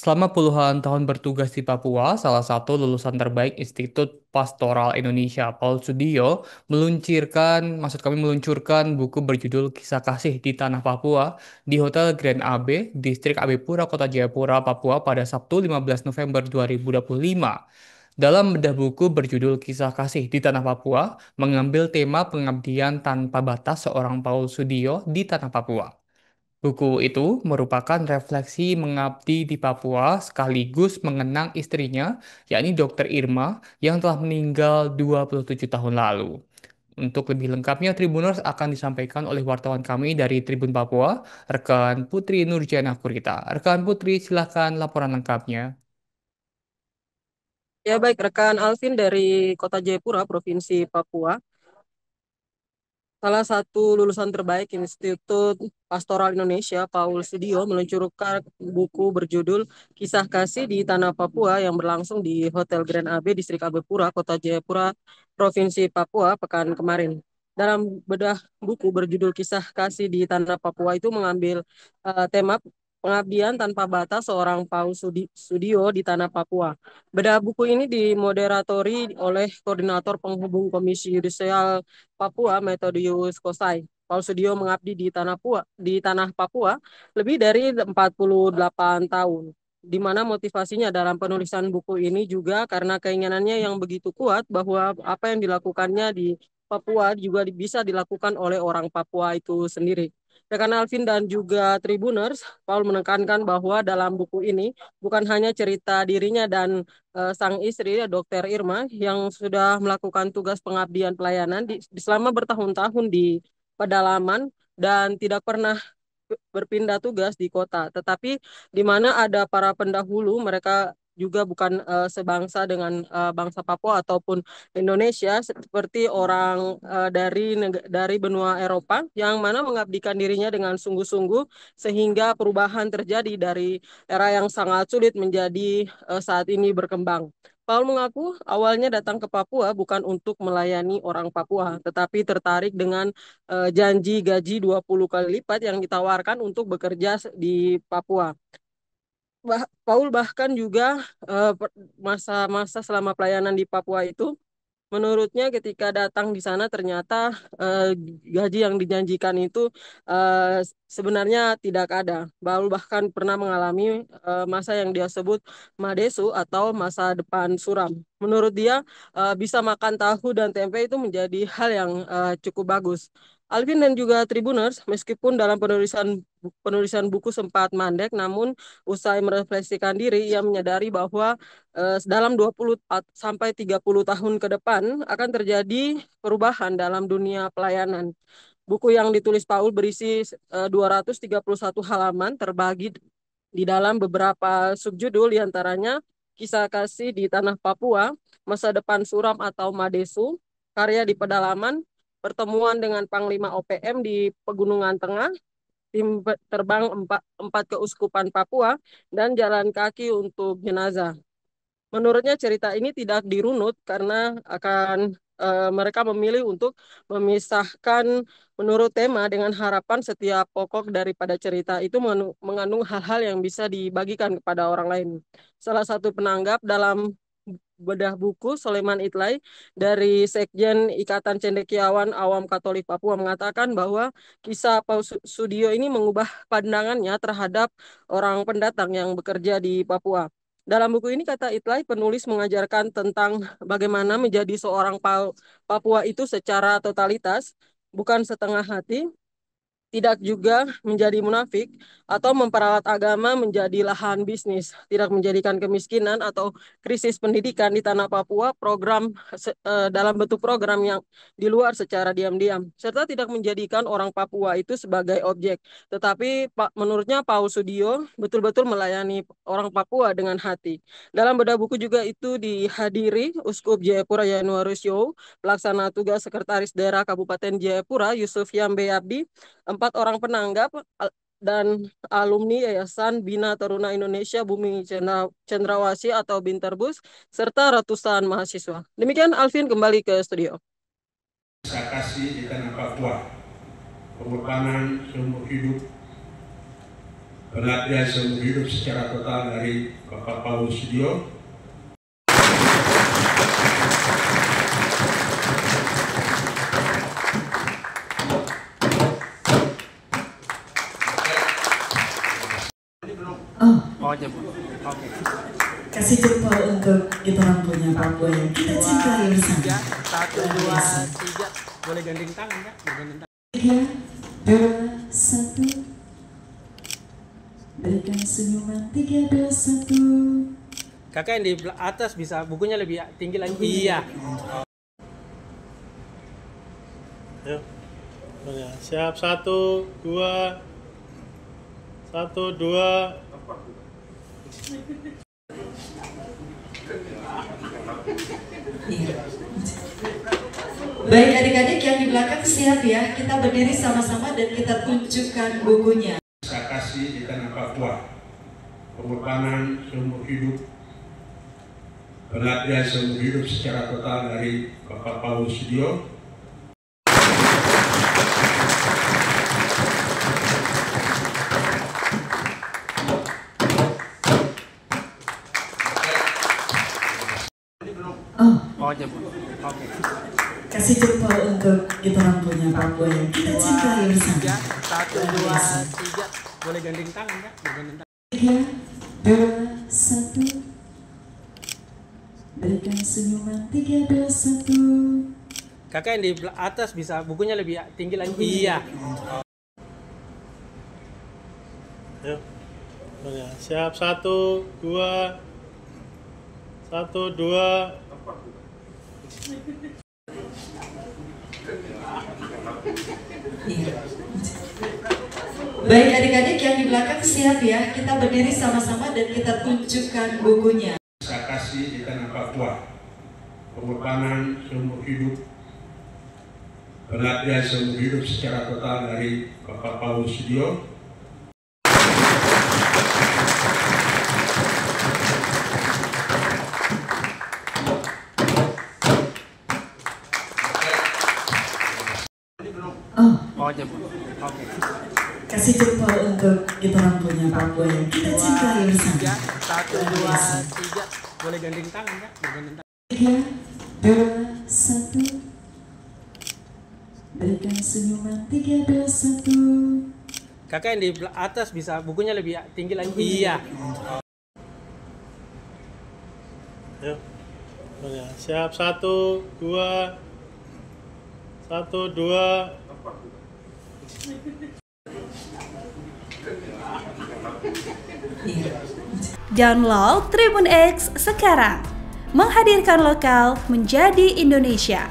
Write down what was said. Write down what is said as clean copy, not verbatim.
Selama puluhan tahun bertugas di Papua, salah satu lulusan terbaik Institut Pastoral Indonesia, Paul Sudio, meluncurkan buku berjudul Kisah Kasih di Tanah Papua di Hotel Grand AB, Distrik AB Pura, Kota Jayapura, Papua pada Sabtu 15 November 2025. Dalam bedah buku berjudul Kisah Kasih di Tanah Papua, mengambil tema pengabdian tanpa batas seorang Paul Sudio di Tanah Papua. Buku itu merupakan refleksi mengabdi di Papua sekaligus mengenang istrinya, yakni Dr. Irma, yang telah meninggal 27 tahun lalu. Untuk lebih lengkapnya, Tribuners akan disampaikan oleh wartawan kami dari Tribun Papua, rekan Putri Nurjana Kurita. Rekan Putri, silakan laporan lengkapnya. Ya baik, rekan Alvin dari Kota Jayapura, Provinsi Papua. Salah satu lulusan terbaik Institut Pastoral Indonesia, Paul Sudio, meluncurkan buku berjudul Kisah Kasih di Tanah Papua yang berlangsung di Hotel Grand AB, Distrik AB Pura, Kota Jayapura, Provinsi Papua, pekan kemarin. Dalam bedah buku berjudul Kisah Kasih di Tanah Papua itu mengambil tema pengabdian tanpa batas seorang Paul Sudio di Tanah Papua. Bedah buku ini dimoderatori oleh Koordinator Penghubung Komisi Yudisial Papua Metodius Kosai. Paul Sudio mengabdi di tanah Papua lebih dari 48 tahun. Di mana motivasinya dalam penulisan buku ini juga karena keinginannya yang begitu kuat bahwa apa yang dilakukannya di Papua juga bisa dilakukan oleh orang Papua itu sendiri. Rekan Alvin dan juga Tribuners, Paul menekankan bahwa dalam buku ini bukan hanya cerita dirinya dan sang istri, Dr. Irma, yang sudah melakukan tugas pengabdian pelayanan selama bertahun-tahun di pedalaman dan tidak pernah berpindah tugas di kota, tetapi di mana ada para pendahulu, mereka juga bukan sebangsa dengan bangsa Papua ataupun Indonesia, seperti orang dari benua Eropa yang mana mengabdikan dirinya dengan sungguh-sungguh sehingga perubahan terjadi dari era yang sangat sulit menjadi saat ini berkembang. Paul mengaku awalnya datang ke Papua bukan untuk melayani orang Papua, tetapi tertarik dengan janji gaji 20 kali lipat yang ditawarkan untuk bekerja di Papua. Paul bahkan juga masa-masa selama pelayanan di Papua itu, menurutnya ketika datang di sana ternyata gaji yang dijanjikan itu sebenarnya tidak ada. Paul bahkan pernah mengalami masa yang dia sebut madesu atau masa depan suram. Menurut dia bisa makan tahu dan tempe itu menjadi hal yang cukup bagus. Alvin dan juga Tribuners, meskipun dalam penulisan buku sempat mandek, namun usai merefleksikan diri, ia menyadari bahwa dalam 20 sampai 30 tahun ke depan akan terjadi perubahan dalam dunia pelayanan. Buku yang ditulis Paul berisi 231 halaman terbagi di dalam beberapa subjudul, diantaranya Kisah Kasih di Tanah Papua, Masa Depan Suram atau Madesu, Karya di Pedalaman, Pertemuan dengan Panglima OPM di Pegunungan Tengah, Tim Terbang empat Keuskupan Papua, dan Jalan Kaki untuk Jenazah. Menurutnya cerita ini tidak dirunut karena akan mereka memilih untuk memisahkan menurut tema dengan harapan setiap pokok daripada cerita itu mengandung hal-hal yang bisa dibagikan kepada orang lain. Salah satu penanggap dalam bedah buku, Soleman Itlay dari Sekjen Ikatan Cendekiawan Awam Katolik Papua mengatakan bahwa kisah Paus Sudio ini mengubah pandangannya terhadap orang pendatang yang bekerja di Papua. Dalam buku ini, kata Itlay, penulis mengajarkan tentang bagaimana menjadi seorang Papua itu secara totalitas, bukan setengah hati, tidak juga menjadi munafik atau memperalat agama menjadi lahan bisnis, tidak menjadikan kemiskinan atau krisis pendidikan di tanah Papua dalam bentuk program yang di luar secara diam-diam, serta tidak menjadikan orang Papua itu sebagai objek. Tetapi menurutnya Paul Sudio betul-betul melayani orang Papua dengan hati. Dalam bedah buku juga itu dihadiri Uskup Jayapura Yanuarus Yo, pelaksana tugas Sekretaris Daerah Kabupaten Jayapura Yusuf Yambe Abdi, 4 orang penanggap dan alumni Yayasan Bina Taruna Indonesia Bumi Cendrawasih atau Binterbus, serta ratusan mahasiswa. Demikian Alvin, kembali ke studio. Saya kasih di tanah Papua, pengorbanan seumur hidup pengabdian seumur hidup secara total dari Bapak Paulus Sudiono. Oke. Kasih jempol untuk kita orang punya Papua yang kita cintai bersama. 1, 2, 3. Boleh gandeng tangan ya? 3, 2, 1. Berikan senyuman. 3, 2, 1. Kakak yang di atas bisa bukunya lebih tinggi lagi. Iya. Yuk. Siap, 1, 2. 1, 2. Baik adik-adik yang di belakang siap ya. Kita berdiri sama-sama dan kita tunjukkan bukunya. Kisah kasih di tanah Papua, pengorbanan seumur hidup, pengabdian seumur hidup secara total dari Bapak Paulus Sudiono. Oke. Kasih jempol untuk kita orang punya Papua yang kita cintai bersama. 1, 2, 3. Boleh gandeng tangan ya? 3, 2, 1. Berikan senyuman. 3, 2, 1. Kakak yang di atas bisa bukunya lebih tinggi lagi. Iya. Yuk. Siap, 1, 2. 1, 2. Baik adik-adik yang di belakang siap ya. Kita berdiri sama-sama dan kita tunjukkan bukunya. Kisah kasih di tanah Papua, pengorbanan seumur hidup, pengabdian seumur hidup secara total dari Bapak Paulus Sudiono. Oke. Kasih jempol untuk kita orang punya Papua yang kita cintai bersama. 1, 2, 3. Boleh gandeng tangan ya? 3, 2, 1. Berikan senyuman. 3, 2, 1. Kakak yang di atas bisa bukunya lebih tinggi lagi. Iya. Yuk. Siap, 1, 2. 1, 2. Download Tribun X sekarang, menghadirkan lokal menjadi Indonesia.